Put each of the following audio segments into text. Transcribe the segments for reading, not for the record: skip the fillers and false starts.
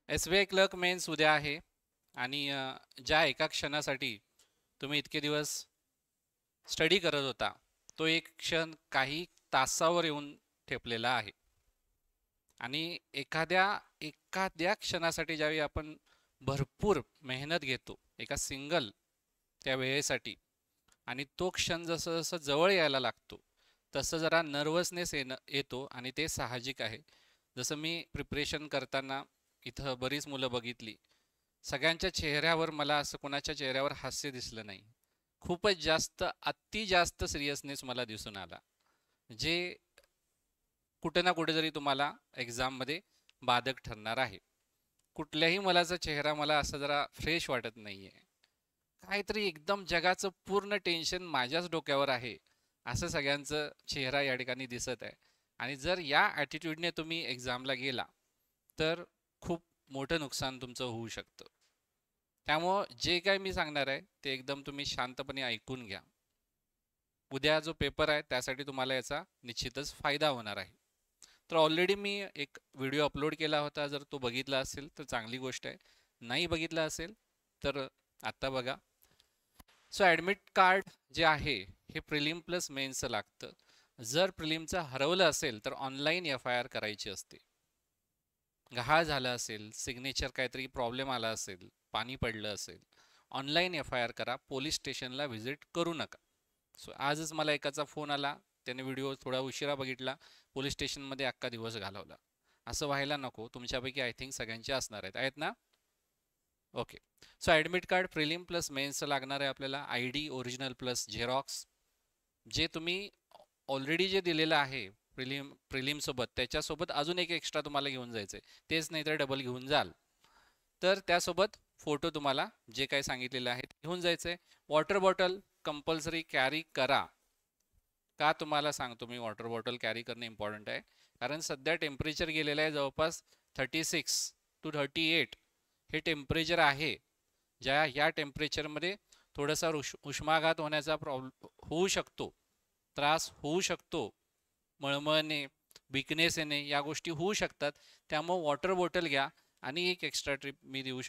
SBI clerk men's उद्या आहे आणि ज्या एका क्षणासाठी तुम्ही इतके दिवस स्टडी करत होता तो एक क्षण काही तासावर येऊन ठेपलेला आहे. आणि एखाद्या क्षणासाठी ज्यावेळी आपण भरपूर मेहनत घेतो एका सिंगल त्या वेळेसाठी आणि तो क्षण जसं जसं जवळ यायला लागतो तसं जरा नर्वसनेस येतो आणि ते साहजिक आहे. जसं मी प्रिपरेशन करताना इथं बरीच मुलं बघितली, सगळ्यांच्या चेहऱ्यावर मला असं कोणाच्या चेहऱ्यावर हास्य दिसलं नाही. खूपच जास्त अति जास्त सिरियसनेस मला दिसून आला, जे कुठे ना कुठे जरी तुम्हाला एक्झाममध्ये बाधक ठरणार आहे. कुठल्याही मुलाचा चेहरा मला असा जरा फ्रेश वाटत नाहीये. काहीतरी एकदम जगाचं पूर्ण टेन्शन माझ्याच डोक्यावर आहे असं सगळ्यांचं चेहरा या ठिकाणी दिसत आहे. आणि जर या ॲटिट्यूडने तुम्ही एक्झामला गेला तर खूप मोठं नुकसान तुमचं होऊ शकतं. त्यामुळं जे काय मी सांगणार आहे ते एकदम तुम्ही शांतपणे ऐकून घ्या. उद्या जो पेपर आहे त्यासाठी तुम्हाला याचा निश्चितच फायदा होणार आहे. तर ऑलरेडी मी एक व्हिडिओ अपलोड केला होता, जर तो बघितला असेल तर चांगली गोष्ट आहे, नाही बघितला असेल तर आत्ता बघा. सो ॲडमिट कार्ड जे आहे हे प्रिलिम प्लस मेन्सचं लागतं. जर प्रिलिमचं हरवलं असेल तर ऑनलाईन FIR करायची असते. गहाळ झालं असेल, सिग्नेचर काहीतरी प्रॉब्लेम आला असेल, पाणी पडलं असेल, ऑनलाईन FIR करा, पोलीस स्टेशनला व्हिजिट करू नका. सो आजच मला एकाचा फोन आला, त्याने व्हिडिओ थोडा उशिरा बघितला, पोलीस स्टेशनमध्ये अख्खा दिवस घालवला. असं व्हायला नको. तुमच्यापैकी आय थिंक सगळ्यांचे असणार आहेत ना? Okay. So admit card prelim plus मेन्सचं लागणार आहे आपल्याला. ID ओरिजिनल प्लस झेरॉक्स, जे तुम्ही ऑलरेडी जे दिलेलं आहे प्रिलिमसोबत त्याच्यासोबत अजून एक एक्स्ट्रा तुम्हाला घेऊन जायचं आहे. तेच नाही तर डबल घेऊन जाल तर त्यासोबत फोटो तुम्हाला जे काही सांगितलेलं आहे ते घेऊन जायचं आहे. वॉटर बॉटल कंपल्सरी कॅरी करा. का तुम्हाला सांगतो मी वॉटर बॉटल कॅरी करणं इम्पॉर्टंट आहे, कारण सध्या टेम्परेचर गेलेलं आहे जवळपास 36 to 38 हे टेम्परेचर आहे. या टेम्परेचरमध्ये थोडासा उष्माघात होण्याचा प्रॉब्लेम होऊ शकतो, त्रास होऊ शकतो, मळमळणे, विकनेस येणे या गोष्टी होऊ शकतात. त्यामुळे वॉटर बॉटल घ्या. आणि एक एक्स्ट्रा ट्रिप मी देऊ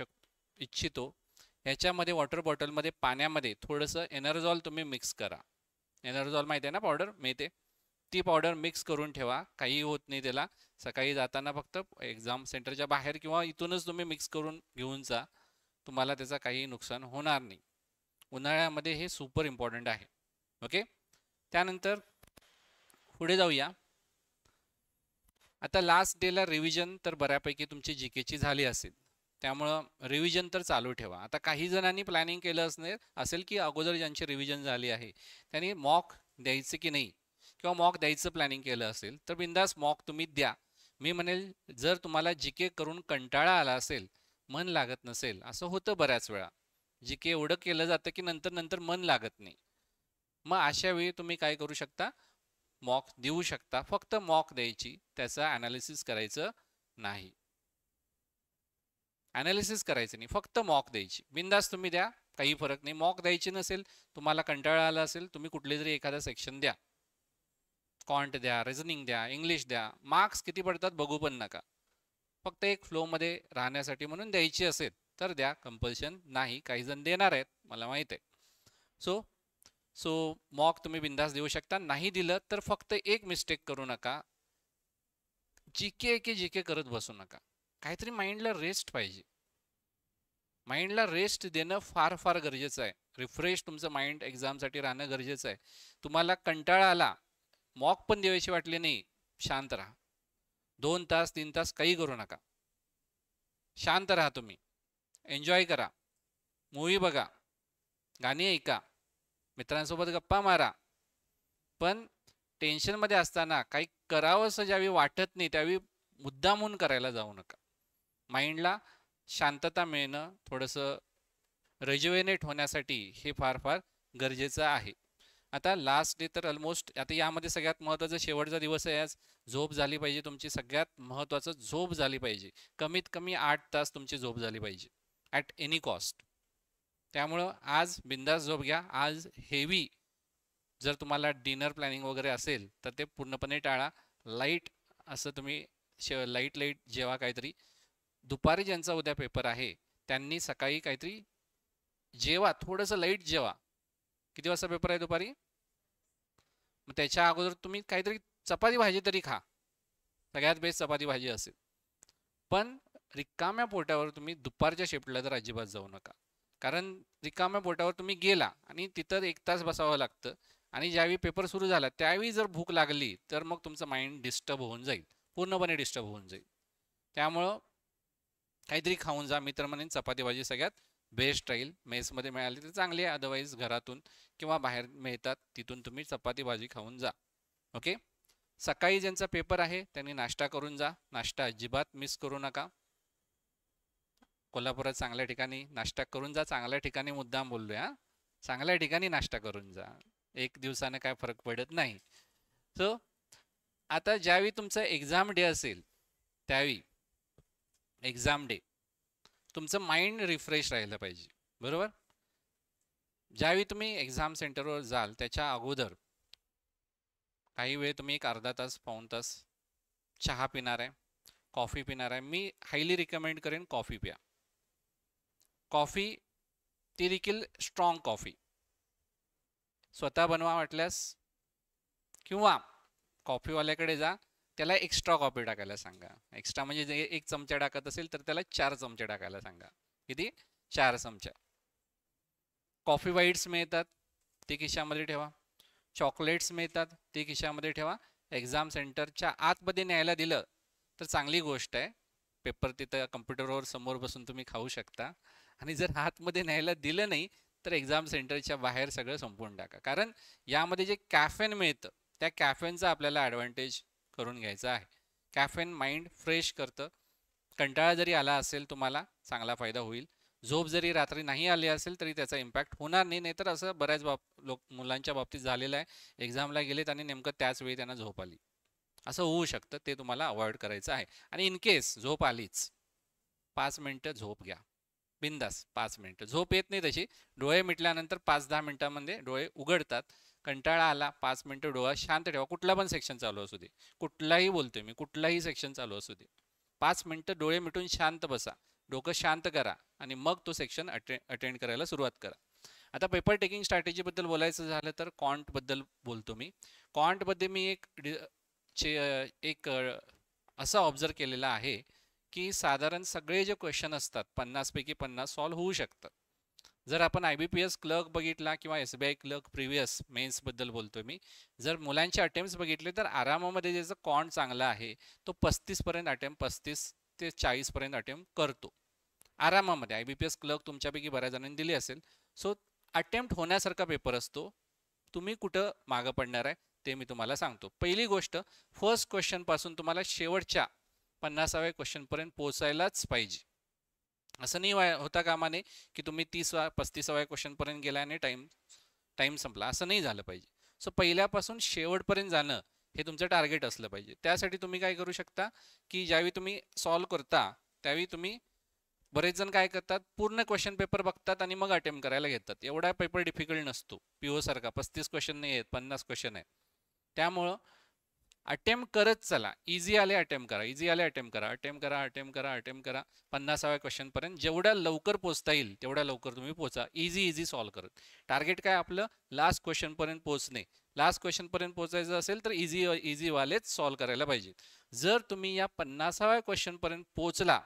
इच्छितो, ह्याच्यामध्ये वॉटर बॉटलमध्ये पाण्यामध्ये थोडंसं एनर्जॉल तुम्ही मिक्स करा. एनर्जॉल माहिती आहे ना, पावडर मिळते, ती पावडर मिक्स करून ठेवा. काही होत नाही त्याला. सकाळी जाताना फक्त एक्झाम सेंटरच्या बाहेर किंवा इथूनच तुम्ही मिक्स करून घेऊन जा, तुम्हाला त्याचा काही नुकसान होणार नाही. उन्हाळ्यामध्ये हे सुपर इम्पॉर्टंट आहे. ओके. त्यानंतर पुढे जाऊया. आता लास्ट डेला रिव्हिजन तर बऱ्यापैकी तुमची GKची झाली असेल, त्यामुळं रिव्हिजन तर चालू ठेवा. आता काही जणांनी प्लॅनिंग केलं असेल की अगोदर ज्यांची रिव्हिजन झाली आहे त्यांनी मॉक द्यायचं की नाही, किंवा मॉक द्यायचं प्लॅनिंग केलं असेल तर बिंदास मॉक तुम्ही द्या. मी म्हणेल, जर तुम्हाला GK करून कंटाळा आला असेल, मन लागत नसेल, असं होतं बऱ्याच वेळा, GK एवढं केलं जातं की नंतर नंतर मन लागत नाही, मग अशा वेळी तुम्ही काय करू शकता, मॉक देऊ शकता. फक्त मॉक द्यायची, त्याचा ॲनालिसिस करायचं नाही. ॲनालिसिस करायचं नाही, फक्त मॉक द्यायची. बिंदास तुम्ही द्या, काही फरक नाही. मॉक द्यायची नसेल, तुम्हाला कंटाळा आला असेल, तुम्ही कुठले तरी एखादा सेक्शन द्या. कॉन्ट द्या, रिझनिंग द्या, इंग्लिश द्या. मार्क्स किती पडतात बघू पण नका. फक्त एक फ्लोमध्ये राहण्यासाठी म्हणून द्यायची असेल तर द्या, कंपल्शन नाही. काही जण देणार आहेत, मला माहीत आहे. सो मॉक तुम्ही बिंदास देऊ शकता. नाही दिलं तर फक्त एक मिस्टेक करू नका, GK करत बसू नका. काहीतरी माइंडला रेस्ट पाहिजे. माइंडला रेस्ट देणं फार फार गरजेचं आहे. रिफ्रेश तुमचं माइंड एक्झामसाठी राहणं गरजेचं आहे. तुम्हाला कंटाळा आला, मॉक पण द्यायची वाटली नाही, शांत राहा. 2 तास 3 तास काही करू नका, शांत राहा. तुम्ही एन्जॉय करा, मूवी बघा, गाणी ऐका, मित्रांसोबत गप्पा मारा. पण टेन्शनमध्ये असताना काही करावं असं ज्यावेळी वाटत नाही त्यावेळी मुद्दामून करायला जाऊ नका. माइंडला शांतता मिळणं, थोडंसं रेज्युवेनेट होण्यासाठी हे फार फार गरजेचं आहे. आता लास्ट डे तर ऑलमोस्ट, आता यामध्ये सगळ्यात महत्त्वाचा शेवटचा दिवस आहे आज. झोप झाली पाहिजे तुमची, सगळ्यात महत्त्वाचं झोप झाली पाहिजे. कमीत कमी 8 तास तुमची झोप झाली पाहिजे ॲट एनी कॉस्ट. त्यामुळं आज बिंदास झोप घ्या. आज हेवी जर तुम्हाला डिनर प्लॅनिंग वगैरे असेल तर ते पूर्णपणे टाळा. लाईट असं तुम्ही लाईट जेवा काहीतरी. दुपारी ज्यांचा उद्या पेपर आहे त्यांनी सकाळी काहीतरी जेवा, थोडंसं लाईट जेवा. किती वाजता पेपर आहे दुपारी? मग त्याच्या अगोदर तुम्ही काहीतरी चपाती भाजी तरी खा. सगळ्यात बेस्ट चपाती भाजी असेल. पण रिकाम्या पोटावर तुम्ही दुपारच्या शिफ्टला तर अजिबात जाऊ नका. कारण रिकाम्या पोटावर तुम्ही गेला आणि तिथं 1 तास बसावं लागतं आणि ज्यावेळी पेपर सुरू झाला त्यावेळी जर भूक लागली तर मग तुमचं माइंड डिस्टर्ब होऊन जाईल, पूर्णपणे डिस्टर्ब होऊन जाईल. त्यामुळं काहीतरी खाऊन जा. मी तर म्हणेन चपाती भाजी सगळ्यात बेस्ट राहील. मेसमध्ये मिळाली तर चांगली आहे, अदरवाईज घरातून किंवा बाहेर मिळतात तिथून तुम्ही चपाती भाजी खाऊन जा. ओके. सकाळी ज्यांचा पेपर आहे त्यांनी नाश्ता करून जा. नाश्ता अजिबात मिस करू नका. कोल्हापुरात चांगल्या ठिकाणी नाश्ता करून जा. चांगल्या ठिकाणी मुद्दाम बोललोय हा. चांगल्या ठिकाणी नाश्ता करून जा. एक दिवसाने काय फरक पडत नाही. सो आता ज्यावेळी तुमचा एक्झाम डे असेल त्यावेळी एक्झाम डे तुमचं माइंड रिफ्रेश राहिलं पाहिजे, बरोबर. ज्यावेळी तुम्ही एक्झाम सेंटरवर जाल त्याच्या अगोदर काही वेळ तुम्ही एक अर्धा तास पाऊण तास चहा पिणार आहे, कॉफी पिणार आहे. मी हायली रिकमेंड करेन कॉफी प्या. कॉफी ती देखील स्ट्रॉंग कॉफी स्वतः बनवा वाटल्यास, किंवा कॉफीवाल्याकडे जा, त्याला एक्स्ट्रा कॉफी टाकायला सांगा. एक्स्ट्रा म्हणजे जे 1 चमचा टाकत असेल तर त्याला 4 चमचे टाकायला सांगा. किती? 4 चमचा. कॉफी वाईट्स मिळतात ते खिशामध्ये ठेवा. चॉकलेट्स मिळतात ते खिशामध्ये ठेवा. एक्झाम सेंटरच्या आतमध्ये न्यायला दिलं तर चांगली गोष्ट आहे. पेपर तिथं कम्प्युटरवर समोर बसून तुम्ही खाऊ शकता. आणि जर आतमध्ये न्यायला दिलं नाही तर एक्झाम सेंटरच्या बाहेर सगळं संपवून टाका. कारण यामध्ये जे कॅफेन मिळतं त्या कॅफेनचा आपल्याला ॲडव्हान्टेज करून घ्यायचा आहे. कॅफेन माइंड फ्रेश करतं. कंटाळा जरी आला असेल तुम्हाला चांगला फायदा होईल. झोप जरी रात्री नाही आली असेल तरी त्याचा इम्पॅक्ट होणार नाही. नाहीतर असं बऱ्याच मुलांच्या बाबतीत झालेलं आहे. एक्झामला गेलेत आणि नेमकं त्याच वेळी त्यांना झोप आली. असं होऊ शकतं. ते तुम्हाला अवॉइड करायचं आहे. आणि इन केस झोप आलीच, 5 मिनटं झोप घ्या बिंदास. 5 मिनटं झोप येत नाही तशी. डोळे मिटल्यानंतर 5-10 मिनटामध्ये डोळे उघडतात. कंटाळा आला 5 मिनटं डोळा शांत ठेवा. कुठला पण सेक्शन चालू असू दे, कुठलाही बोलतोय मी, कुठलाही सेक्शन चालू असू दे, 5 मिनटं डोळे मिटून शांत बसा, डोकं शांत करा आणि मग तो सेक्शन अटेंड करायला सुरुवात करा. आता पेपर टेकिंग स्ट्रॅटेजीबद्दल बोलायचं झालं तर क्वांटबद्दल बोलतो मी. क्वांटमध्ये मी एक असं ऑब्झर्व केलेलं आहे की साधारण सगळे जे क्वेश्चन असतात 50 पैकी 50 सॉल्व्ह होऊ शकतात. जर आपण IBPS क्लर्क बघितला किंवा SBI क्लर्क प्रिव्हियस मेन्सबद्दल बोलतोय मी, जर मुलांचे अटेम्प्ट्स बघितले तर आरामामध्ये ज्याचं क्वांट चांगला आहे तो 35पर्यंत अटेम्प्ट, 35 ते 40पर्यंत अटेम्प्ट करतो आरामामध्ये. IBPS क्लर्क तुमच्यापैकी बऱ्याच जणांनी दिली असेल. सो अटेम्प्ट होण्यासारखा पेपर असतो. तुम्ही कुठं मागं पडणार आहे ते मी तुम्हाला सांगतो. पहिली गोष्ट, फर्स्ट क्वेश्चनपासून तुम्हाला शेवटच्या 50व्या क्वेश्चनपर्यंत पोहोचायलाच पाहिजे. असं नाही होता कामा नये की तुम्ही 35व्या क्वेश्चनपर्यंत गेला आणि टाईम संपला. असं नाही झालं पाहिजे. सो पहिल्यापासून शेवटपर्यंत जाणं हे तुमचं टार्गेट असलं पाहिजे. त्यासाठी तुम्ही काय करू शकता की ज्यावेळी तुम्ही सॉल्व्ह करता त्यावेळी तुम्ही, बरेच जण काय करतात, पूर्ण क्वेश्चन पेपर बघतात आणि मग अटेम्प्ट करायला घेतात. एवढा पेपर डिफिकल्ट नसतो. PO सारखा 35 क्वेश्चन नाही आहेत, 50 क्वेश्चन आहेत. त्यामुळं अटेम्प्ट करत चला. इझी आले अटेम्प्ट करा, इझी आले अटेम्प्ट करा, अटेम्प्ट करा, अटेम्प्ट करा, अटेम्प्ट करा. 50व्या क्वेश्चनपर्यंत जेवढ्या लवकर पोहोचता येईल तेवढ्या लवकर तुम्ही पोहोचा. इझी सॉल्व्ह करत. टार्गेट काय आपलं? लास्ट क्वेश्चनपर्यंत पोहोचणे. लास्ट क्वेश्चनपर्यंत पोहोचायचं असेल तर इझीवालेच सॉल्व्ह करायला पाहिजे. जर तुम्ही या 50व्या क्वेश्चनपर्यंत पोहोचला,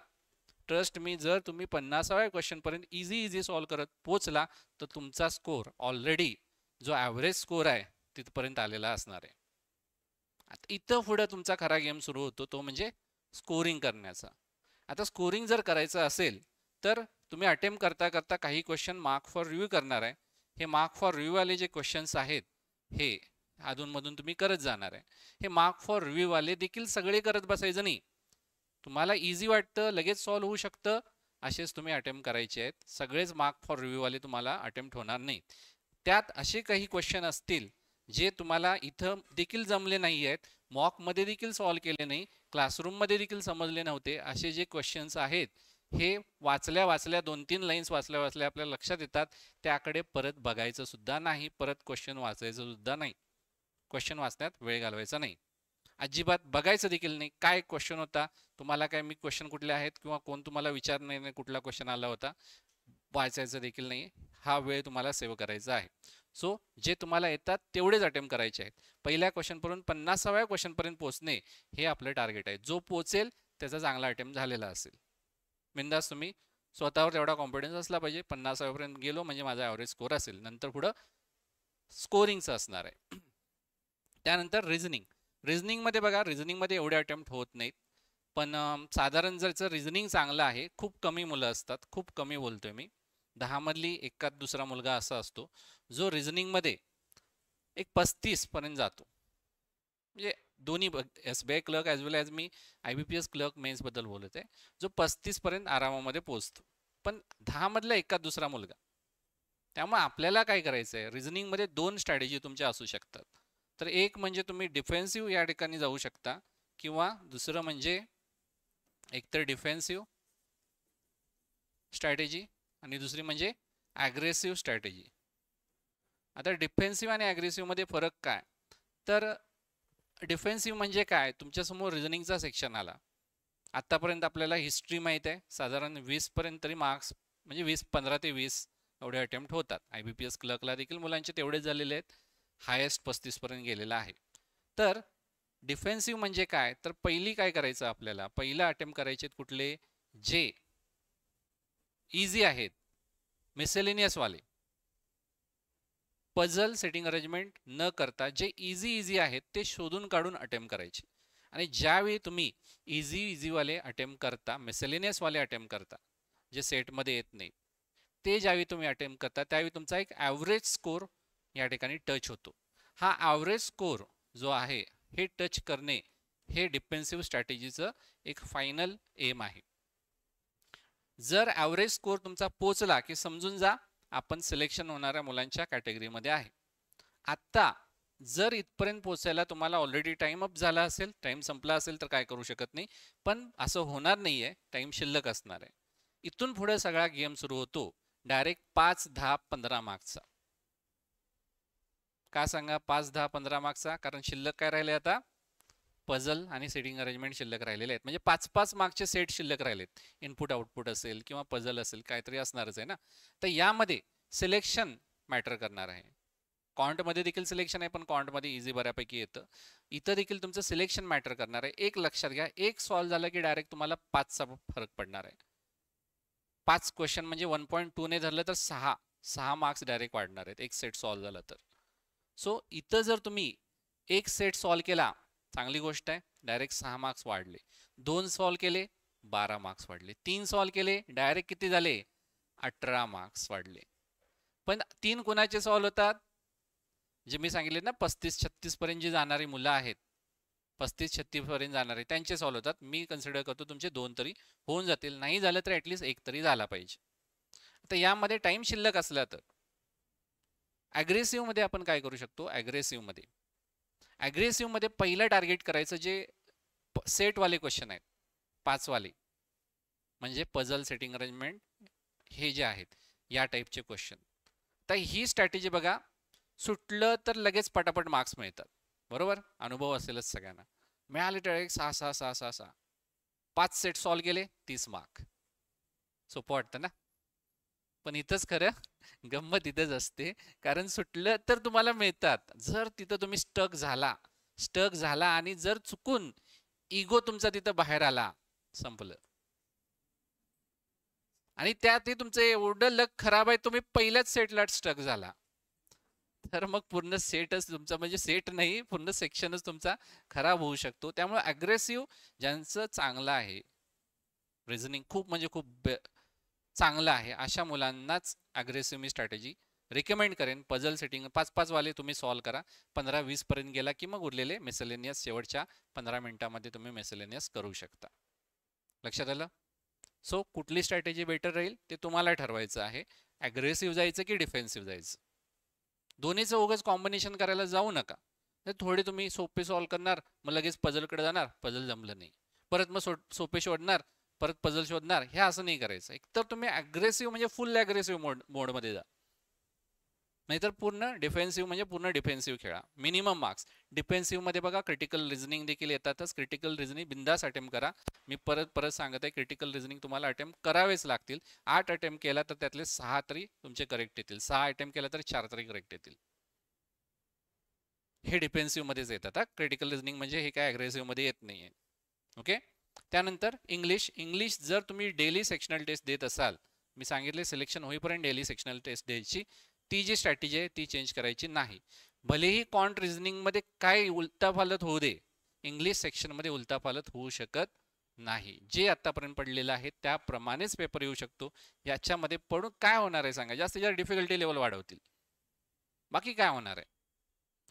ट्रस्ट मी, जर तुम्ही 50व्या क्वेश्चनपर्यंत इझी सॉल्व्ह करत पोहोचला तर तुमचा स्कोर ऑलरेडी जो ॲव्हरेज स्कोर आहे तिथपर्यंत आलेला असणार आहे. आता इथं पुढे तुमचा खरा गेम सुरू होतो, तो म्हणजे स्कोरिंग करण्याचा. आता स्कोरिंग जर करायचं असेल तर तुम्ही अटेम्प्ट करता करता काही क्वेश्चन मार्क फॉर रिव्ह्यू करणार आहे. हे मार्क फॉर रिव्ह्यूवाले जे क्वेश्चन्स आहेत हे अधूनमधून तुम्ही करत जाणार आहे. हे मार्क फॉर रिव्ह्यूवाले देखील सगळे करत बसायचं नाही. तुम्हाला इझी वाटतं, लगेच सॉल्व्ह होऊ शकतं, असेच तुम्ही अटेम्प्ट करायचे आहेत. सगळेच मार्क फॉर रिव्ह्यूवाले तुम्हाला अटेम्प्ट होणार नाही. त्यात असे काही क्वेश्चन असतील जे तुम्हाला इथं देखील जमले नाही आहेत, मॉकमध्ये देखील सॉल्व्ह केले नाही, क्लासरूममध्ये देखील समजले नव्हते, असे जे क्वेश्चन्स आहेत हे वाचल्या 2-3 लाईन्स वाचल्या आपल्या लक्षात येतात. त्याकडे परत बघायचं सुद्धा नाही, परत क्वेश्चन वाचायचं सुद्धा नाही. क्वेश्चन वाचण्यात वेळ घालवायचा नाही. अजिबात बघायचं देखील नाही काय क्वेश्चन होता, तुम्हाला काय मी क्वेश्चन कुठले आहेत किंवा कोण तुम्हाला विचारणे कुठला क्वेश्चन आला होता, वाचायचं देखील नाही. हा वेळ तुम्हाला सेव्ह करायचा आहे. सो जे तुम्हाला येतात तेवढेच अटेम्प्ट करायचे आहेत. पहिल्या क्वेश्चनपर्यंत 50व्या क्वेश्चनपर्यंत पोहोचणे हे आपलं टार्गेट आहे. जो पोहोचेल त्याचा चांगला अटेम्प्ट झालेला असेल. बिंदास तुम्ही स्वतःवर तेवढा कॉन्फिडन्स असला पाहिजे. 50व्यापर्यंत गेलो म्हणजे माझा ॲव्हरेज स्कोर असेल, नंतर पुढं स्कोरिंगचं असणार आहे. त्यानंतर रिझनिंगमध्ये बघा, रिझनिंगमध्ये एवढे अटेम्प्ट होत नाहीत, पण साधारण जर रिझनिंग चांगलं आहे, खूप कमी मुलं असतात, खूप कमी बोलतोय मी, 10 मधली एकाच दुसरा मुलगा असा असतो जो रिझनिंगमध्ये एक 35 पर्यंत जातो. म्हणजे दोन्ही SBI क्लर्क ॲज वेल ॲज मी IBPS क्लर्क मेन्सबद्दल बोलत आहे, जो 35 पर्यंत आरामामध्ये पोहोचतो, पण 10 मधला एकाच दुसरा मुलगा. त्यामुळे आपल्याला काय करायचं आहे, रिझनिंगमध्ये 2 स्ट्रॅटेजी तुमच्या असू शकतात. तर एक म्हणजे तुम्ही डिफेन्सिव्ह या ठिकाणी जाऊ शकता, किंवा दुसरं म्हणजे एकतर डिफेन्सिव्ह स्ट्रॅटेजी आणि दुसरी म्हणजे ॲग्रेसिव्ह स्ट्रॅटेजी. आता डिफेन्सिव्ह आणि ॲग्रेसिव्हमध्ये फरक काय, तर डिफेन्सिव्ह म्हणजे काय, तुमच्यासमोर रिझनिंगचा सेक्शन आला, आत्तापर्यंत आपल्याला हिस्ट्री माहीत आहे, साधारण 20 पर्यंत तरी मार्क्स, म्हणजे 15 ते 20 एवढे अटेम्प्ट होतात. IBPS क्लर्कला देखील मुलांचे तेवढेच झालेले आहेत, हायेस्ट 35 पर्यंत गेलेला आहे. तर डिफेन्सिव्ह म्हणजे काय, तर पहिली काय करायचं आपल्याला, पहिला अटेम्प्ट करायचे कुठले, जे इझी आहेत, मिसेलेनियस वाले, पझल सेटिंग अरेंजमेंट न करता जे इझी आहेत ते शोधून काढून अटेम्प्ट करायचे. आणि ज्यावेळी तुम्ही इझी वाले अटेम्प्ट करता, मिसेलेनियस वाले अटेम्प्ट करता, जे सेटमध्ये येत नाही, ते ज्यावेळी तुम्ही अटेम्प्ट करता त्यावेळी तुमचा एक ॲव्हरेज स्कोर या ठिकाणी टच होतो. हा ॲव्हरेज स्कोर जो आहे हे टच करणे हे डिफेन्सिव्ह स्ट्रॅटेजीचं एक फायनल एम आहे. जर ॲव्हरेज स्कोर तुमचा पोचला की समजून जा आपण सिलेक्शन होणाऱ्या मुलांच्या कॅटेगरीमध्ये आहे. आत्ता जर इथपर्यंत पोचायला तुम्हाला ऑलरेडी टाइम अप झाला असेल, टाइम संपला असेल तर काय करू शकत नाही, पण असं होणार नाही आहे, टाइम शिल्लक असणार आहे. इथून पुढे सगळा गेम सुरू होतो डायरेक्ट 5, 10, 15 मार्क्सचा. का सांगा 5, 10, 15 मार्क्सचा, कारण शिल्लक काय राहिले आता, पझल आणि सेटिंग अरेंजमेंट शिल्लक राहिलेले आहेत, म्हणजे 5-5 मार्क्सचे सेट शिल्लक राहिलेत. इनपुट आउटपुट असेल किंवा पझल असेल, काहीतरी असणारच आहे ना. तर यामध्ये सिलेक्शन मॅटर करणार आहे. कॉन्टमध्ये देखील सिलेक्शन आहे, पण कॉन्टमध्ये इझी बऱ्यापैकी येतं. इथं देखील तुमचं सिलेक्शन मॅटर करणार आहे. एक लक्षात घ्या, एक सॉल्व झालं की डायरेक्ट तुम्हाला 5चा फरक पडणार आहे. 5 क्वेश्चन म्हणजे 1.2 ने धरलं तर 6 मार्क्स डायरेक्ट वाढणार आहेत एक सेट सॉल्व झाला तर. सो इथं जर तुम्ही एक सेट सॉल्व केला, चांगली गोष्ट आहे, डायरेक्ट 6 मार्क्स वाढले. 2 सॉल्व केले, 12 मार्क्स वाढले. 3 सॉल्व केले, डायरेक्ट किती झाले, 18 मार्क्स वाढले. पण 3 कोणाचे सॉल्व होतात, जे मी सांगितले ना 35-36 पर्यंत जी जाणारी मुलं आहेत, 35-36 पर्यंत जाणारे त्यांचे सॉल्व होतात. मी कन्सिडर करतो तुमचे 2 तरी होऊन जातील, नाही झालं तर ॲटलिस्ट 1 तरी झाला पाहिजे. आता यामध्ये टाइम शिल्लक असला तर ॲग्रेसिव्हमध्ये आपण काय करू शकतो, ॲग्रेसिव्हमध्ये पहिलं टार्गेट करायचं जे सेटवाले क्वेश्चन आहेत, 5 वाले, म्हणजे पझल सेटिंग अरेंजमेंट हे जे आहेत या टाईपचे क्वेश्चन. तर ही स्ट्रॅटेजी बघा, सुटलं तर लगेच पटापट मार्क्स मिळतात, बरोबर, अनुभव असेलच सगळ्यांना. मिळाले डायरेक्ट 6 5 सेट सॉल्व केले, 30 मार्क. सोपं वाटतं ना, पण इथंच खरं गंमत इथंच असते, कारण सुटलं तर तुम्हाला मिळतात, जर तिथं तुम्ही स्टक झाला आणि जर चुकून इगो तुमचा तिथं बाहेर आला, संपलं. आणि त्यात तुमचं एवढं लक खराब आहे, तुम्ही पहिल्याच सेटला स्टक झाला तर मग पूर्ण सेटच तुमचा, म्हणजे सेट नाही पूर्ण सेक्शनच तुमचा खराब होऊ शकतो. त्यामुळे ॲग्रेसिव्ह ज्यांचं चांगलं आहे, रिझनिंग खूप म्हणजे खूप चांगलं आहे, अशा मुलांनाच ॲग्रेसिव्ह मी स्ट्रॅटेजी रिकमेंड करेन. पझल सेटिंग 5-5 वाले तुम्ही सॉल्व करा, 15-20 पर्यंत गेला की मग उरलेले मेसेलेनियस शेवटच्या 15 मिनिटांमध्ये तुम्ही मेसेलेनियस करू शकता. लक्षात आलं. सो कुठली स्ट्रॅटेजी बेटर राहील ते तुम्हाला ठरवायचं आहे, ॲग्रेसिव्ह जायचं की डिफेन्सिव्ह जायचं. दोन्हीचं उगाच कॉम्बिनेशन करायला जाऊ नका. थोडे तुम्ही सोपे सॉल्व करणार, मग लगेच पझलकडे जाणार, पझल जमलं नाही, परत मग सोपे शोधणार, परत पझल शोधणार, हे असं नाही करायचं. एकतर तुम्ही ॲग्रेसिव्ह म्हणजे फुल ॲग्रेसिव्ह मोडमध्ये जा. नाहीतर पूर्ण डिफेन्सिव्ह म्हणजे पूर्ण डिफेन्सिव्ह खेळा. मिनिमम मार्क्स डिफेन्सिव्हमध्ये बघा क्रिटिकल रिझनिंग देखील येतातच. क्रिटिकल रिझनिंग बिंदास अटेम्प्ट करा. मी परत परत सांगत आहे, क्रिटिकल रिझनिंग तुम्हाला अटेम्प्ट करावेच लागतील. 8 अटेम्प्ट केला तर त्यातले 6 तरी तुमचे करेक्ट येतील, 6 अटेम्प्ट केला तर 4 तरी करेक्ट येतील. हे डिफेन्सिव्हमध्येच येतात. क्रिटिकल रिझनिंग म्हणजे हे काय ॲग्रेसिव्हमध्ये येत नाही आहे. ओके. त्यानंतर इंग्लिश जर तुम्ही डेली सेक्शनल टेस्ट देत असाल, मी सांगितले सिलेक्शन होईपर्यंत डेली सेक्शनल टेस्ट द्यायची, ती जी स्ट्रॅटेजी आहे ती चेंज करायची नाही. भलेही क्वांट रिझनिंगमध्ये काय उलटापालट होऊ दे, इंग्लिश सेक्शनमध्ये उलटापालट होऊ शकत नाही. जे आतापर्यंत पडलेलं आहे त्याप्रमाणेच पेपर येऊ शकतो. याच्यामध्ये पडून काय होणार आहे सांगा? जास्तीत जास्त डिफिकल्टी लेवल वाढवतील, बाकी काय होणार आहे?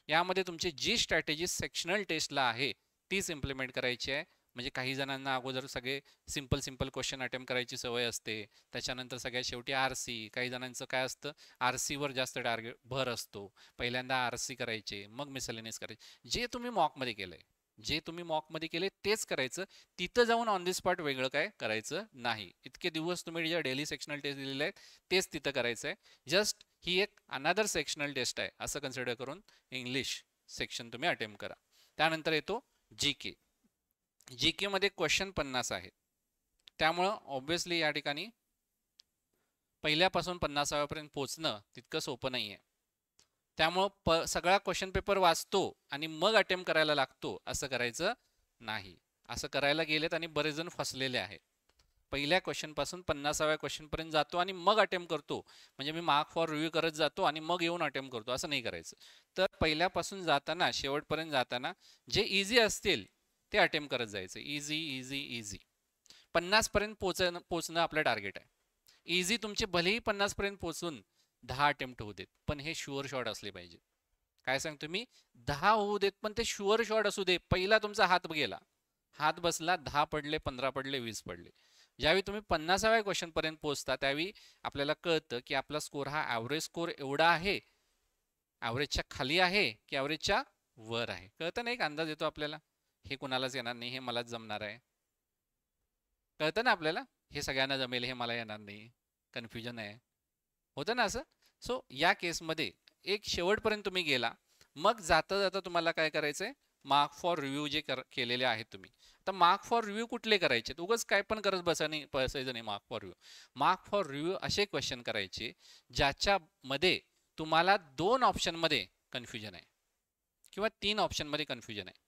यामध्ये तुमची जी स्ट्रॅटेजी सेक्शनल टेस्टला आहे तीच इम्प्लिमेंट करायची आहे. म्हणजे काही जणांना अगोदर सगळे सिंपल क्वेश्चन अटेम्प्ट करायची सवय असते, त्याच्यानंतर सगळ्यात शेवटी आरसी. काही जणांचं काय असतं, आरसीवर जास्त टार्गेट भर असतो. पहिल्यांदा आरसी करायचे, मग मिसलेनियस करायचे. जे तुम्ही मॉकमध्ये केलंय, जे तुम्ही मॉकमध्ये केले तेच करायचं. तिथं जाऊन ऑन द स्पॉट वेगळं काय करायचं नाही. इतके दिवस तुम्ही जे डेली सेक्शनल टेस्ट दिलेले आहेत तेच तिथं करायचं आहे. जस्ट ही एक अनदर सेक्शनल टेस्ट आहे असं कन्सिडर करून इंग्लिश सेक्शन तुम्ही अटेम्प्ट करा. त्यानंतर येतो जीके. जीके मध्ये क्वेश्चन 50 आहेत. त्यामुळं ऑब्व्हियसली या ठिकाणी पहिल्यापासून 50व्यापर्यंत पोहोचणं तितकं सोपं नाही आहे. त्यामुळं सगळा क्वेश्चन पेपर वाचतो आणि मग अटेम्प्ट करायला लागतो असं करायचं नाही. असं करायला गेलेत आणि बरेच जण फसलेले आहेत. पहिल्या क्वेश्चनपासून 50व्या क्वेश्चनपर्यंत जातो आणि मग अटेम्प्ट करतो, म्हणजे मी मार्क फॉर रिव्ह्यू करत जातो आणि मग येऊन अटेम्प्ट करतो, असं नाही करायचं. तर पहिल्यापासून जाताना शेवटपर्यंत जाताना जे इझी असतील ते अटेम्प्ट करत जायचं. Easy easy easy. 50पर्यंत पोचणं आपलं टार्गेट आहे. इझी तुमचे भलेही 50पर्यंत पोचून 10 अटेम्प्ट होऊ देत, पण हे शुअर शॉट असले पाहिजे. काय सांगतो मी, 10 होऊ देत पण ते शुअर शॉट असू दे. पहिला तुमचा हात गेला, हात बसला, 10 पडले, 15 पडले, 20 पडले. ज्यावेळी तुम्ही 50व्या क्वेश्चन पर्यंत पोहोचता त्यावेळी आपल्याला कळतं की आपला स्कोर हा ॲव्हरेज स्कोर एवढा आहे, ॲव्हरेजच्या खाली आहे की ॲव्हरेजच्या वर आहे. कळतं ना, एक अंदाज येतो आपल्याला. हे कुणालाच येणार नाही, हे मलाच जमणार आहे. कळतं ना आपल्याला, हे सगळ्यांना जमेल, हे मला येणार नाही. कन्फ्युजन आहे, होतं ना असं. सो या केसमध्ये एक शेवटपर्यंत तुम्ही गेला, मग जाता जाता तुम्हाला काय करायचंय, मार्क फॉर रिव्ह्यू जे केलेले आहेत तुम्ही. तर मार्क फॉर रिव्ह्यू कुठले करायचे? उगाच काय पण करत बसायचं नाही. Mark for review, mark for review असे क्वेश्चन करायचे ज्याच्यामध्ये तुम्हाला 2 ऑप्शनमध्ये कन्फ्युजन आहे किंवा 3 ऑप्शनमध्ये कन्फ्युजन आहे.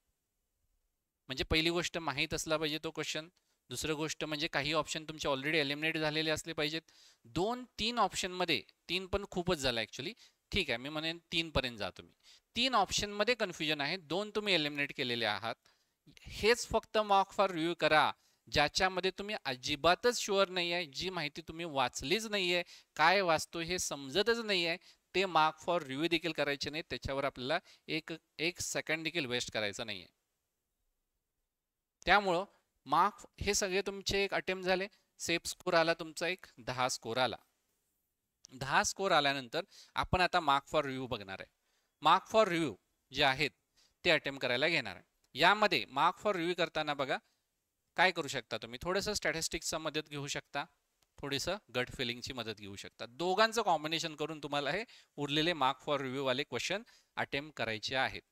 म्हणजे पहिली गोष्ट माहीत असला पाहिजे तो क्वेश्चन. दुसरं गोष्ट म्हणजे काही ऑप्शन तुमचे ऑलरेडी एलिमिनेट झालेले असले पाहिजेत. 2-3 ऑप्शनमध्ये, 3 पण खूपच झालं ॲक्च्युली, ठीक आहे मी म्हणेन 3 पर्यंत जा तुम्ही. 3 ऑप्शनमध्ये कन्फ्युजन आहे, 2 तुम्ही एलिमिनेट केलेले आहात. हेच फक्त मार्क फॉर रिव्ह्यू करा ज्याच्यामध्ये तुम्ही अजिबातच शुअर नाही आहे, जी माहिती तुम्ही वाचलीच नाही आहे, काय वाचतो हे समजतच नाही आहे, ते मार्क फॉर रिव्ह्यू देखील करायचे नाही. त्याच्यावर आपल्याला एक सेकंड देखील वेस्ट करायचा नाही आहे. त्यामुळं मार्क हे सगळे तुमचे एक अटेम्प्ट झाले. सेफ स्कोर आला तुमचा एक 10 स्कोर आला. 10 स्कोर आल्यानंतर आपण आता मार्क फॉर रिव्ह्यू बघणार आहे. मार्क फॉर रिव्ह्यू जे आहेत ते अटेम्प्ट करायला घेणार आहे. यामध्ये मार्क फॉर रिव्ह्यू करताना बघा काय करू शकता तुम्ही, थोडंसं स्टॅटिस्टिक्सचा मदत घेऊ शकता, थोडीसं गट फिलिंगची मदत घेऊ शकता. दोघांचं कॉम्बिनेशन करून तुम्हाला हे उरलेले मार्क फॉर रिव्ह्यू वाले क्वेश्चन अटेम्प्ट करायचे आहेत.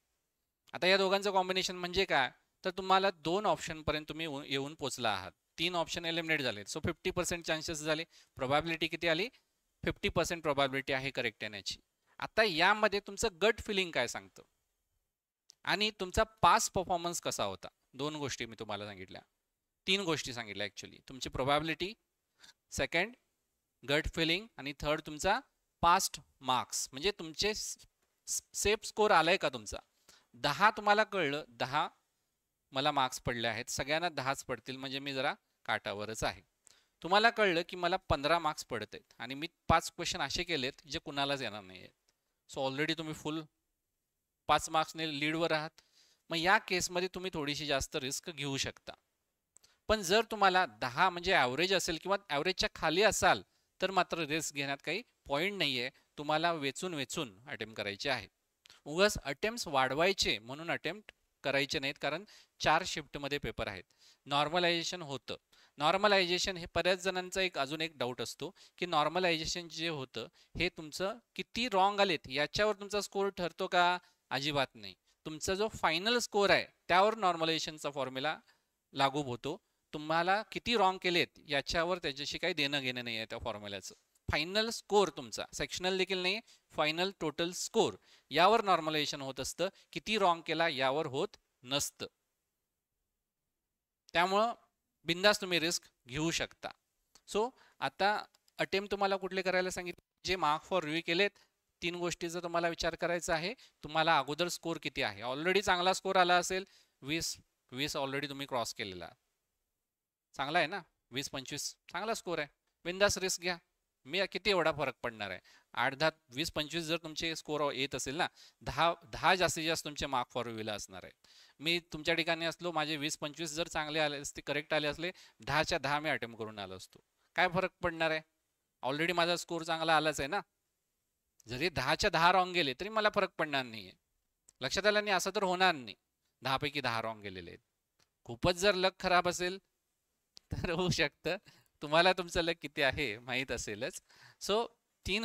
आता या दोघांचं कॉम्बिनेशन म्हणजे काय, तर तुम्हाला 2 ऑप्शनपर्यंत तुम्ही येऊन पोचला आहात. 3 ऑप्शन एलिमिनेट झाले. सो 50% चान्सेस झाले. प्रोबॅबिलिटी किती आली, 50% प्रोबॅबिलिटी आहे करेक्ट येण्याची. आता यामध्ये तुमचं गट फिलिंग काय सांगतं आणि तुमचा पास्ट परफॉर्मन्स कसा होता, 2 गोष्टी मी तुम्हाला सांगितल्या, 3 गोष्टी सांगितल्या ॲक्च्युली. तुमची प्रोबॅबिलिटी, सेकंड गट फिलिंग आणि थर्ड तुमचा पास्ट मार्क्स, म्हणजे तुमचे सेफ स्कोर आलाय का तुमचा. 10 तुम्हाला कळलं, 10 मला मार्क्स पडले आहेत, सगळ्यांना 10च पडतील म्हणजे मी जरा काटावरच आहे. तुम्हाला कळलं की मला 15 मार्क्स पडत आहेत आणि मी 5 क्वेश्चन असे केलेत जे कुणालाच येणार नाही आहेत. सो ऑलरेडी तुम्ही फुल 5 मार्क्सने लीडवर आहात. मग या केसमध्ये तुम्ही थोडीशी जास्त रिस्क घेऊ शकता. पण जर तुम्हाला 10 म्हणजे ॲव्हरेज असेल किंवा ॲव्हरेजच्या खाली असाल तर मात्र रिस्क घेण्यात काही पॉईंट नाही आहे. तुम्हाला वेचून वेचून अटेम्प्ट करायचे आहे. उगाच अटेम्प्ट्स वाढवायचे म्हणून अटेम्प्ट करायचे नाहीत, कारण 4 शिफ्टमध्ये पेपर आहेत. नॉर्मलायझेशन होतं. नॉर्मलायझेशन हे बऱ्याच जणांचा अजून एक डाऊट असतो की नॉर्मलायझेशन जे होतं हे तुमचं किती रॉंग आलेत याच्यावर तुमचा स्कोर ठरतो का? अजिबात नाही. तुमचा जो फायनल स्कोर आहे त्यावर नॉर्मलायझेशनचा फॉर्म्युला लागू होतो. तुम्हाला किती रॉंग केलेत याच्यावर त्याच्याशी काही देणं घेणं नाही आहे त्या फॉर्म्युल्याचं. फायनल स्कोर तुमचा सेक्शनल देखील नाही, फायनल टोटल स्कोर यावर नॉर्मलायझेशन होत असतं, किती रॉंग केला यावर होत नसतं. त्यामुळं बिंदास तुम्ही रिस्क घेऊ शकता. सो आता अटेम्प्ट तुम्हाला कुठले करायला सांगितले? जे मार्क फॉर रिव्ह्यू केलेत 3 गोष्टीचा तुम्हाला विचार करायचा आहे. तुम्हाला अगोदर स्कोर किती आहे? ऑलरेडी चांगला स्कोर आला असेल, 20 ऑलरेडी तुम्ही क्रॉस केलेला, चांगला आहे ना. 20-25 चांगला स्कोर आहे. बिंदास रिस्क घ्या. मी किती एवढा फरक पडणार आहे? 8-10 20-25 जर तुमचे स्कोर येत असेल ना, 10 जास्तीत जास्त तुमचे मार्क फॉर रिव्ह्यूला असणार आहेत. मी तुमच्या ठिकाणी असलो, माझे 20-25 जर चांगले आले असते, करेक्ट आले असले, 10च्या 10 मी अटेम्प्ट करून आलो असतो. काय फरक पडणार आहे? ऑलरेडी माझा स्कोर चांगला आलाच आहे ना. जरी 10च्या 10 रॉंग गेले तरी मला फरक पडणार नाहीये. लक्षात आलं नाही? असं तर होणार नाही 10 पैकी 10 रॉंग गेलेले आहेत. खूपच जर लक खराब असेल तर होऊ शकतं. तुम्हाला तुमचं लक किती आहे माहीत असेलच. सो 3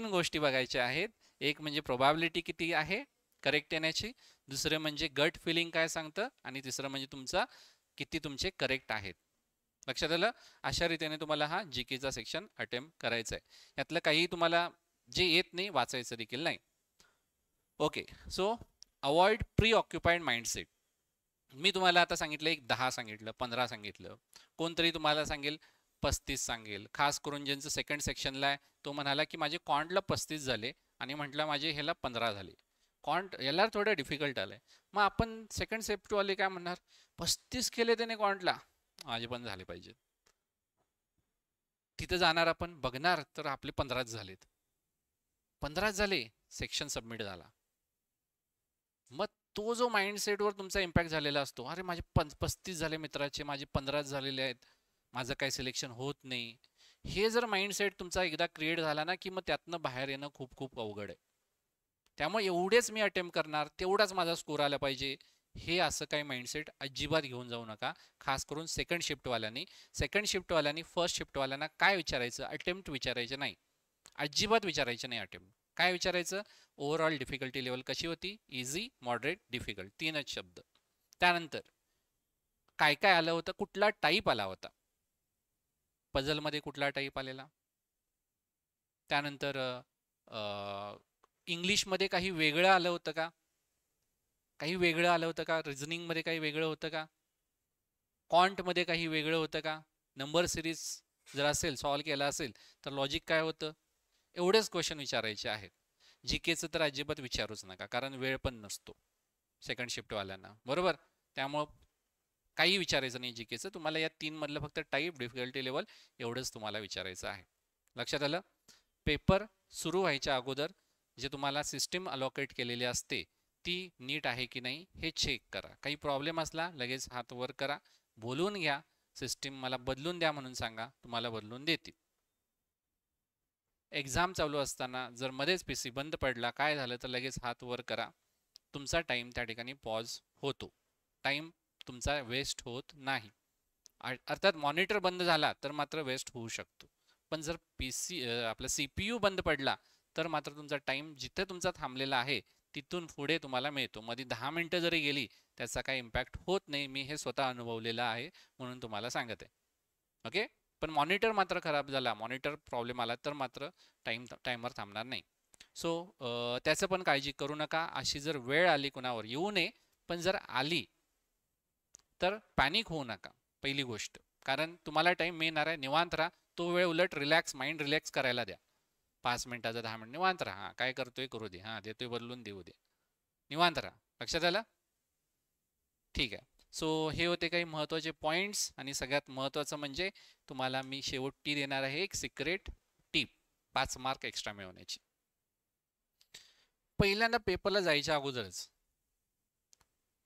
गोष्टी बघायच्या आहेत. एक म्हणजे प्रोबॅबिलिटी किती आहे करेक्ट येण्याची, दुसरं म्हणजे गट फिलिंग काय सांगतं, आणि तिसरं म्हणजे किती तुमचे करेक्ट आहेत. लक्षात आलं? अशा रीतीने तुम्हाला हा जीकेचा सेक्शन अटेम्प्ट करायचा आहे. यातलं काही तुम्हाला जे येत नाही वाचायचं देखील नाही. Okay, so avoid preoccupied mindset. मी तुम्हाला आता सांगितलं 10 सांगितलं, 15 सांगितलं, कोणतरी तुम्हाला सांगेल 35 सांगेल. खास करून ज्यांचं सेकंड सेक्शनला आहे तो म्हणाला की माझे कॉन्टला 35 झाले आणि म्हटलं माझे ह्याला 15 झाले. कॉन्ट याला थोडं डिफिकल्ट आलंय. मग आपण सेकंड सेप्टवाले काय म्हणणार? 35 केले त्याने कॉन्टला, माझे पण झाले पाहिजेत. तिथं जाणार आपण बघणार तर आपले 15च झालेत. 15च झाले, सेक्शन सबमिट झाला. मग तो जो माइंडसेटवर तुमचा इम्पॅक्ट झालेला असतो, अरे माझे 35 झाले मित्राचे, माझे 15च झालेले आहेत, माझं काही सिलेक्शन होत नाही. हे जर माइंडसेट तुमचा एकदा क्रिएट झाला ना की मग त्यातनं बाहेर येणं खूप खूप अवघड आहे. त्यामुळे एवढेच मी अटेम्प्ट करणार, तेवढाच माझा स्कोर आला पाहिजे, हे असं काही माइंडसेट अजिबात घेऊन जाऊ नका. खास करून सेकंड शिफ्टवाल्यांनी फर्स्ट शिफ्टवाल्यांना काय विचारायचं? अटेम्प्ट विचारायचे नाही, अजिबात विचारायचे नाही अटेम्प्ट. काय विचारायचं? ओव्हरऑल डिफिकल्टी लेवल कशी होती? इझी, मॉडरेट, डिफिकल्ट, 3च शब्द. त्यानंतर काय काय आलं होतं, कुठला टाईप आला होता, पझलमध्ये कुठला टाईप आलेला. त्यानंतर इंग्लिशमध्ये काही वेगळं आलं होतं का? रिझनिंगमध्ये काही वेगळं होतं का? कॉन्टमध्ये काही वेगळं होतं का? नंबर सिरीज जर असेल, सॉल्व केला असेल तर लॉजिक काय होतं? एवढेच क्वेश्चन विचारायचे आहेत. जीकेचं तर अजिबात विचारूच नका, कारण वेळ पण नसतो सेकंड शिफ्टवाल्यांना, बरोबर. त्यामुळं काही विचारायचं नाही जीकेचं. तुम्हाला या 3 मधलं फक्त टाईप, डिफिकल्टी लेवल एवढंच तुम्हाला विचारायचं आहे. लक्षात आलं? पेपर सुरू व्हायच्या अगोदर जे तुम्हाला सिस्टीम अलोकेट केलेली असते ती नीट आहे की नाही हे चेक करा. काही प्रॉब्लेम असला लगेच हात वर करा, बोलून घ्या. सिस्टीम मला बदलून द्या म्हणून सांगा, तुम्हाला बदलून देतील. एक्झाम चालू असताना जर मध्येच पीसी बंद पडला, काय झालं, तर लगेच हात वर करा. तुमचा टाइम त्या ठिकाणी पॉज होतो, टाइम तुमचा वेस्ट होत नाही. अर्थात मॉनिटर बंद झाला तर मात्र वेस्ट होऊ शकतो, पण जर पीसी आपला सीपीयू बंद पडला तर मात्र तुमचा टाइम जिथे तुमचा थांबलेला आहे तिथून पुढे तुम्हाला मिळतो. मध्ये 10 मिनिटं जरी गेली त्याचा काही इम्पॅक्ट होत नाही. मी हे स्वतः अनुभवलेलं आहे म्हणून तुम्हाला सांगत आहे. ओके, पण मॉनिटर मात्र खराब झाला, मॉनिटर प्रॉब्लेम आला तर मात्र टाइमर थांबणार नाही. सो त्याचं पण काळजी करू नका. अशी जर वेळ आली कुणावर, येऊ नये, पण जर आली तर पॅनिक होऊ नका पहिली गोष्ट, कारण तुम्हाला टाइम मिळणार आहे. निवांत राहा. तो वेळ उलट रिलॅक्स, माइंड रिलॅक्स करायला द्या. 5 मिनिटाचा 10 मिनिट निवांत राहा. काय करतोय करू दे, हां देतोय बदलून देऊ दे, निवांत राहा. लक्षात आलं? ठीक आहे. सो हे होते काही महत्त्वाचे पॉईंट्स, आणि सगळ्यात महत्त्वाचं म्हणजे तुम्हाला मी शेवटी देणार आहे एक सिक्रेट टिप 5 मार्क एक्स्ट्रा मिळवण्याची. पहिल्यांदा पेपरला जायच्या अगोदरच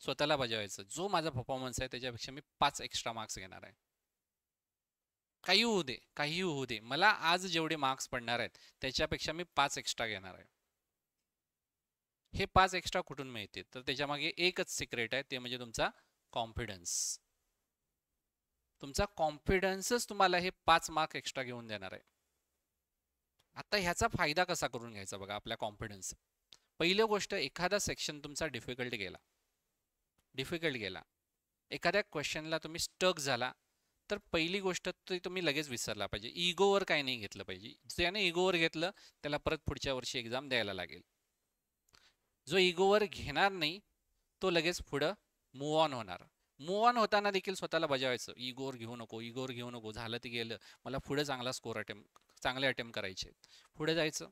स्वतःला बजावायचं, जो माझा परफॉर्मन्स आहे त्याच्यापेक्षा मी 5 एक्स्ट्रा मार्क्स घेणार आहे. काही होऊ दे, काही होऊ दे, मला आज जेवढे मार्क्स पडणार आहेत त्याच्यापेक्षा मी 5 एक्स्ट्रा घेणार आहे. हे 5 एक्स्ट्रा कुठून मिळते? तर त्याच्यामागे एकच सिक्रेट आहे, ते म्हणजे तुमचा कॉन्फिडन्स. तुमचा कॉन्फिडन्सच तुम्हाला हे 5 मार्क एक्स्ट्रा घेऊन देणार आहे. आता ह्याचा फायदा कसा करून घ्यायचा बघा आपल्या कॉन्फिडन्स. पहिली गोष्ट, एखादा सेक्शन तुमचा डिफिकल्ट गेला, एखाद्या क्वेश्चनला तुम्ही स्टक झाला, तर पहिली गोष्ट ती तुम्ही लगेच विसरला पाहिजे. इगोवर काही नाही घेतलं पाहिजे. ज्याने इगोवर घेतलं त्याला परत पुढच्या वर्षी एक्झाम द्यायला लागेल. जो इगोवर घेणार नाही तो लगेच पुढं मूव ऑन होणार. मूव ऑन होताना देखील स्वतःला बजावायचं, इगोवर घेऊ नको, झालं ते गेलं, मला पुढे चांगले अटेम्प्ट करायचे, पुढे जायचं,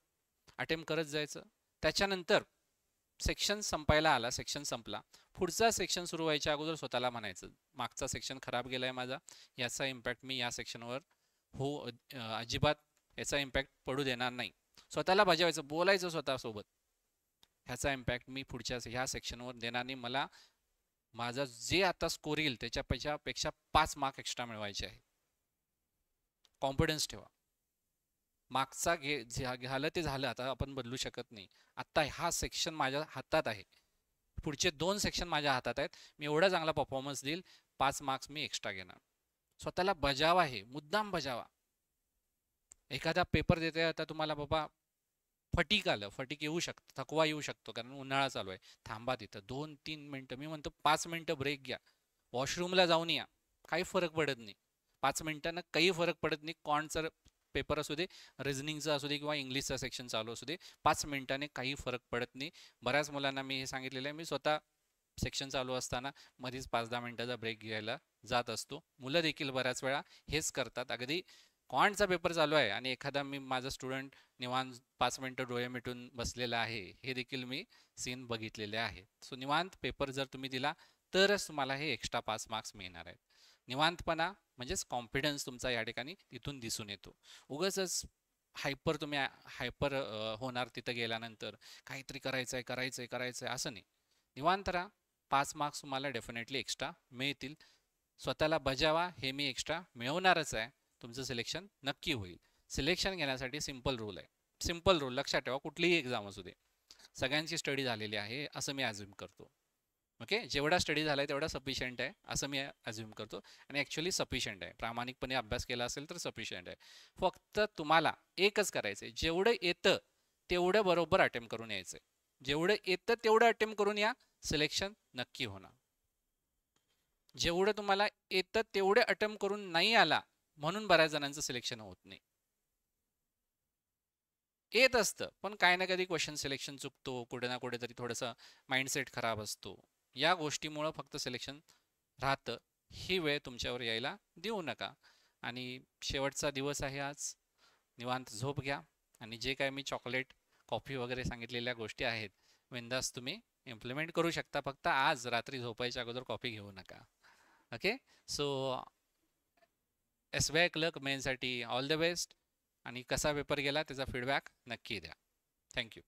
अटेम्प्ट करत जायचं. त्याच्यानंतर सेक्शन संपायला आला, सेक्शन संपला, पुढचा सेक्शन सुरू व्हायच्या अगोदर स्वतःला म्हणायचं, मागचा सेक्शन खराब गेलाय माझा, याचा इम्पॅक्ट मी या सेक्शनवर अजिबात याचा इम्पॅक्ट पडू देणार नाही. स्वतःला बजावायचं, बोलायचं स्वतःसोबत, ह्याचा इम्पॅक्ट मी ह्या सेक्शनवर देणार नाही, मला माझा जे आता स्कोर येईल त्याच्यापेक्षा 5 मार्क एक्स्ट्रा मिळवायचे आहे. कॉन्फिडन्स ठेवा. मागचा झालं ते झालं, आता आपण बदलू शकत नाही. आता हा सेक्शन माझ्या हातात आहे, पुढचे 2 सेक्शन माझ्या हातात आहेत, मी एवढा चांगला परफॉर्मन्स देईल, 5 मार्क्स मी एक्स्ट्रा घेणार. स्वतःला बजावा, हे मुद्दाम बजावा. एखादा पेपर देते, आता तुम्हाला बाबा फटीक येऊ शकतं, थकवा येऊ शकतो, कारण उन्हाळा चालू आहे, थांबा तिथं 2-3 मिनटं, मी म्हणतो 5 मिनटं ब्रेक घ्या, वॉशरूमला जाऊन या, काही फरक पडत नाही. 5 मिनिटांना काही फरक पडत नाही. कॉन्टचा पेपर असू दे, रिझनिंगचा असू दे, किंवा इंग्लिशचा सेक्शन चालू असू दे, 5 मिनिटांनी काही फरक पडत नाही. बऱ्याच मुलांना मी हे सांगितलेलं आहे, मी स्वतः सेक्शन चालू असताना मध्येच 5-10 मिनिटाचा ब्रेक घ्यायला जात असतो. मुलं देखील बऱ्याच वेळा हेच करतात. अगदी क्वांटचा पेपर चालू आहे आणि एखादा माझा स्टुडंट निवांत 5 मिनिटं डोळे मिटून बसलेला आहे, हे देखील मी सीन बघितलेले आहे. सो निवांत पेपर जर तुम्ही दिला तरच तुम्हाला हे एक्स्ट्रा 5 मार्क्स मिळणार आहेत. निवांतपणा म्हणजेच कॉन्फिडन्स तुमचा या ठिकाणी तिथून दिसून येतो. उगाचच तुम्ही हायपर होणार तिथं गेल्यानंतर, काहीतरी करायचंय असं नाही. निवांत राहा, 5 मार्क्स तुम्हाला डेफिनेटली एक्स्ट्रा मिळतील. स्वतःला बजावा, हे मी एक्स्ट्रा मिळवणारच आहे, तुमचं सिलेक्शन नक्की होईल. सिलेक्शन घेण्यासाठी सिंपल रूल आहे. सिंपल रूल लक्षात ठेवा, कुठलीही एक्झाम असू दे, सगळ्यांची स्टडी झालेली आहे असं मी अज्युम करतो. ओके, जेवढा स्टडी झाला आहे तेवढा सफिशियंट आहे असं मी अज्युम करतो, आणि ॲक्च्युली सफिशियंट आहे. प्रामाणिकपणे अभ्यास केला असेल तर सफिशियंट आहे. फक्त तुम्हाला एकच करायचं आहे, जेवढं येतं तेवढं बरोबर अटेम्प्ट करून यायचं आहे. जेवढं येतं तेवढं अटेम्प्ट करून या, सिलेक्शन नक्की होणार. जेवढं तुम्हाला येतं तेवढे अटेम्प्ट करून नाही आला म्हणून बऱ्याच जणांचं सिलेक्शन होत नाही. येत असतं पण काय ना कधी क्वेश्चन सिलेक्शन चुकतो, कुठे ना कुठे तरी थोडंसं माइंडसेट खराब असतो, या गोष्टीमुळं फक्त सिलेक्शन राहतं. ही वेळ तुमच्यावर यायला देऊ नका. आणि शेवटचा दिवस आहे आज, निवांत झोप घ्या, आणि जे काय मी चॉकलेट, कॉफी वगैरे सांगितलेल्या गोष्टी आहेत बिंदास तुम्ही इम्प्लिमेंट करू शकता. फक्त आज रात्री झोपायच्या अगोदर कॉफी घेऊ नका. ओके, सो SBI क्लर्क मेनसाठी ऑल द बेस्ट, आणि कसा पेपर गेला त्याचा फीडबॅक नक्की द्या. थँक्यू.